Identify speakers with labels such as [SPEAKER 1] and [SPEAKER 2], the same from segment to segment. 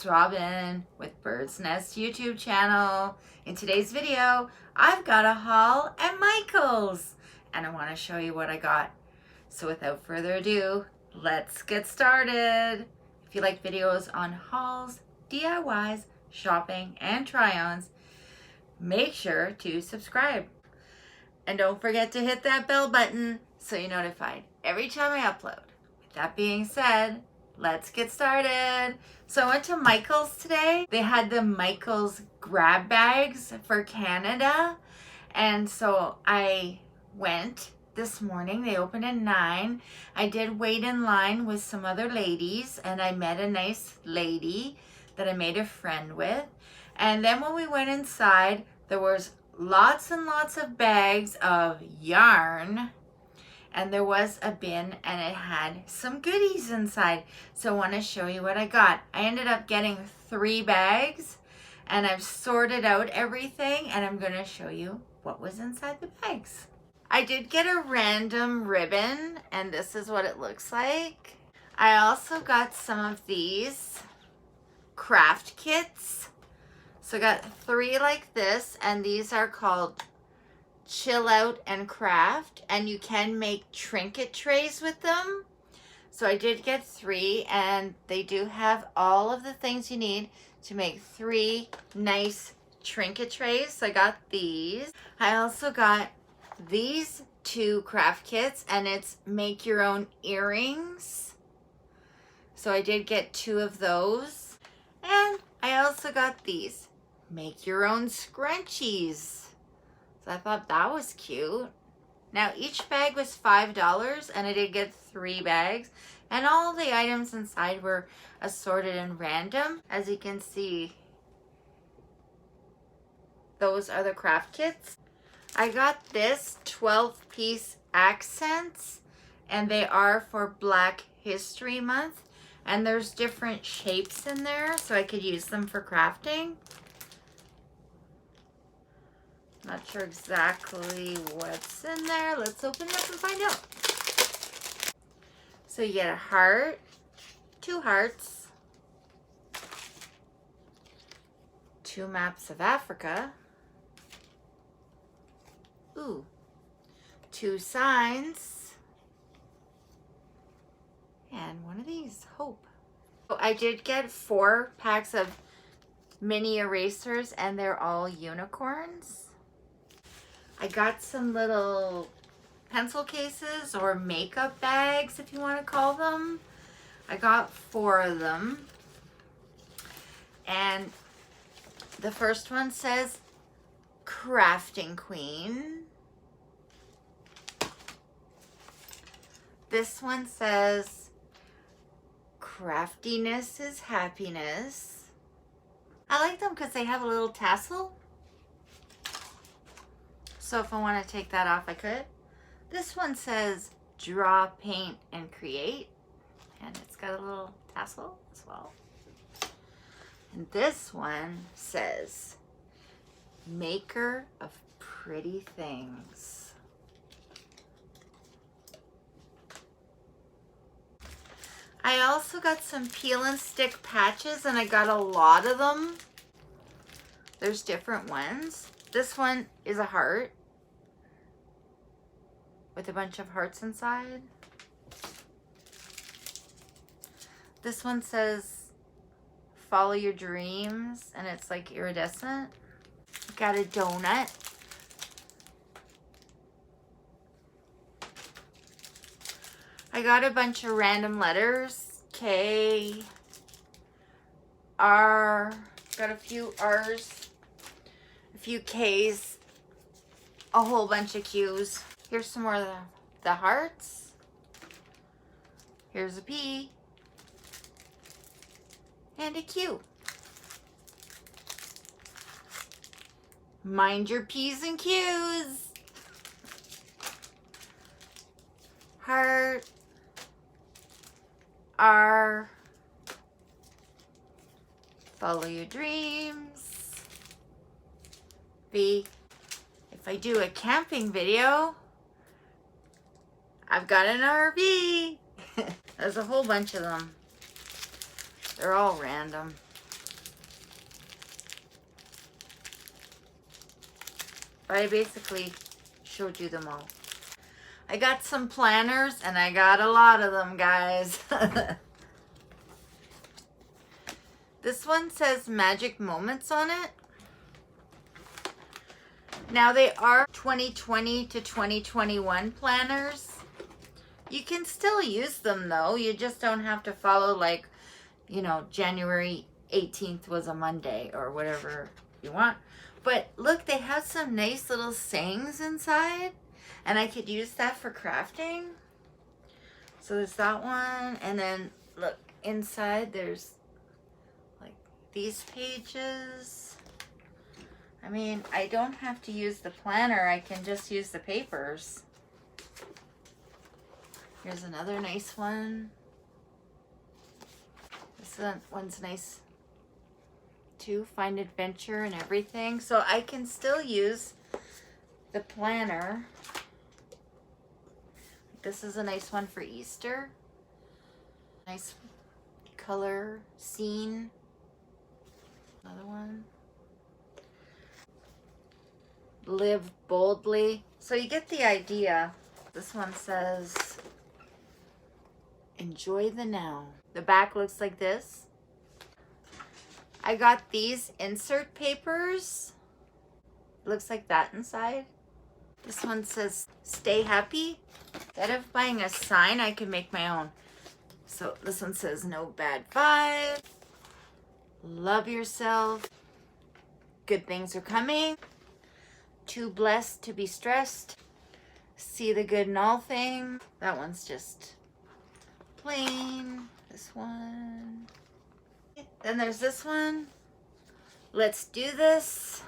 [SPEAKER 1] Robin with Bird's Nest YouTube channel. In today's video, I've got a haul at Michael's and I want to show you what I got. So without further ado, let's get started. If you like videos on hauls, DIYs, shopping, and try-ons, make sure to subscribe. And don't forget to hit that bell button so you're notified every time I upload. With that being said, let's get started. So I went to Michael's today. They had the Michael's grab bags for Canada. And so I went this morning. They opened at 9. I did wait in line with some other ladies and I met a nice lady that I made a friend with. And then when we went inside, there was lots and lots of bags of yarn. And there was a bin and it had some goodies inside. So I want to show you what I got. I ended up getting 3 bags and I've sorted out everything and I'm going to show you what was inside the bags. I did get a random ribbon and this is what it looks like. I also got some of these craft kits. So I got 3 like this and these are called Chill Out and Craft, and you can make trinket trays with them. So I did get 3 and they do have all of the things you need to make 3 nice trinket trays. So I got these. I also got these 2 craft kits and it's make your own earrings. So I did get 2 of those. And I also got these make your own scrunchies. So I thought that was cute. Now each bag was $5 and I did get 3 bags and all the items inside were assorted and random. As you can see, those are the craft kits. I got this 12-piece accents and they are for Black History Month and there's different shapes in there so I could use them for crafting. Not sure exactly what's in there. Let's open it up and find out. So you get a heart, 2 hearts, 2 maps of Africa, 2 signs, and one of these, hope. So I did get 4 packs of mini erasers and they're all unicorns. I got some little pencil cases or makeup bags, if you want to call them. I got 4 of them. And the first one says Crafting Queen. This one says Craftiness is Happiness. I like them because they have a little tassel. So if I want to take that off, I could. This one says Draw, Paint, and Create. And it's got a little tassel as well. And this one says Maker of Pretty Things. I also got some peel and stick patches and I got a lot of them. There's different ones. This one is a heart with a bunch of hearts inside. This one says Follow Your Dreams and it's like iridescent. Got a donut. I got a bunch of random letters. K, R, got a few R's, a few K's, a whole bunch of Q's. Here's some more of the hearts. Here's a P and a Q. Mind your P's and Q's. Heart, R, follow your dreams. B, if I do a camping video, I've got an RV. There's a whole bunch of them. They're all random. But I basically showed you them all. I got some planners, and I got a lot of them, guys. This one says Magic Moments on it. Now they are 2020 to 2021 planners. You can still use them though. You just don't have to follow, like, you know, January 18th was a Monday or whatever you want. But look, they have some nice little sayings inside, and I could use that for crafting. So there's that one, and then look, inside there's like these pages. I mean, I don't have to use the planner. I can just use the papers. Here's another nice one. This one's nice too. Find adventure and everything. So I can still use the planner. This is a nice one for Easter. Nice color scene. Another one. Live boldly. So you get the idea. This one says, enjoy the now. The back looks like this. I got these insert papers. Looks like that inside. This one says, stay happy. Instead of buying a sign, I can make my own. So this one says, no bad vibes. Love yourself. Good things are coming. Too blessed to be stressed. See the good in all things. That one's just plain. This one. Then there's this one. Let's do this.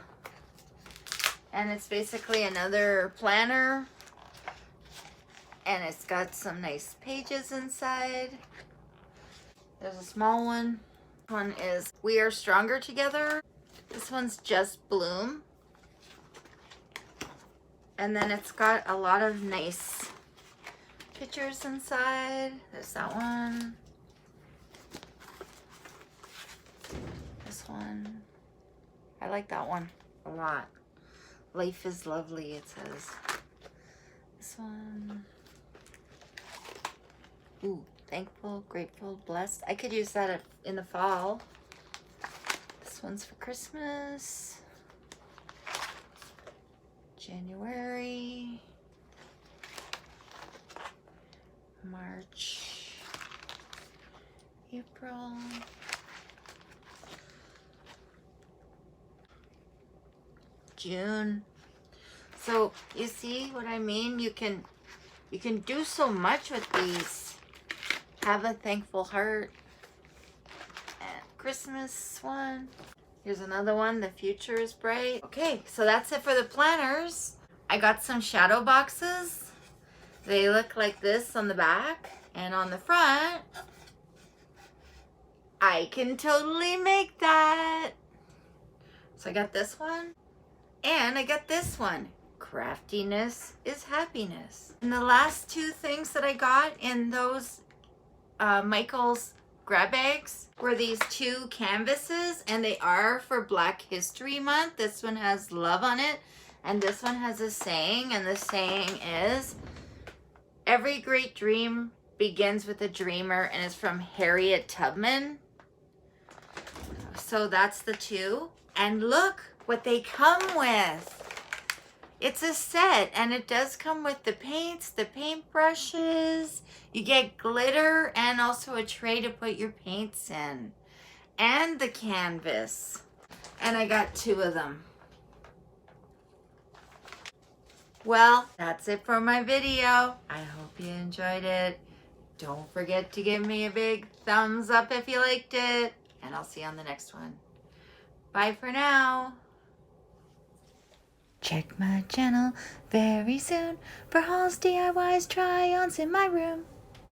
[SPEAKER 1] And it's basically another planner. And it's got some nice pages inside. There's a small one. This one is We Are Stronger Together. This one's Just Bloom. And then it's got a lot of nice pictures inside. There's that one. This one. I like that one a lot. Life is lovely, it says. This one. Ooh, thankful, grateful, blessed. I could use that in the fall. This one's for Christmas. January, March, April, June. So you see what I mean? You can do so much with these. Have a thankful heart. And Christmas one. Here's another one, the future is bright. Okay, so that's it for the planners. I got some shadow boxes. They look like this on the back, and on the front, I can totally make that. So I got this one, and I got this one. Craftiness is happiness. And the last two things that I got in those Michael's grab bags were these two canvases, and they are for Black History Month. This one has love on it, and this one has a saying, and the saying is, every great dream begins with a dreamer, and it's from Harriet Tubman. So that's the two, and look what they come with. It's a set, and it does come with the paints, the paintbrushes. You get glitter and also a tray to put your paints in. And the canvas. And I got two of them. Well, that's it for my video. I hope you enjoyed it. Don't forget to give me a big thumbs up if you liked it. And I'll see you on the next one. Bye for now. Check my channel very soon for hauls, DIYs, try-ons in my room.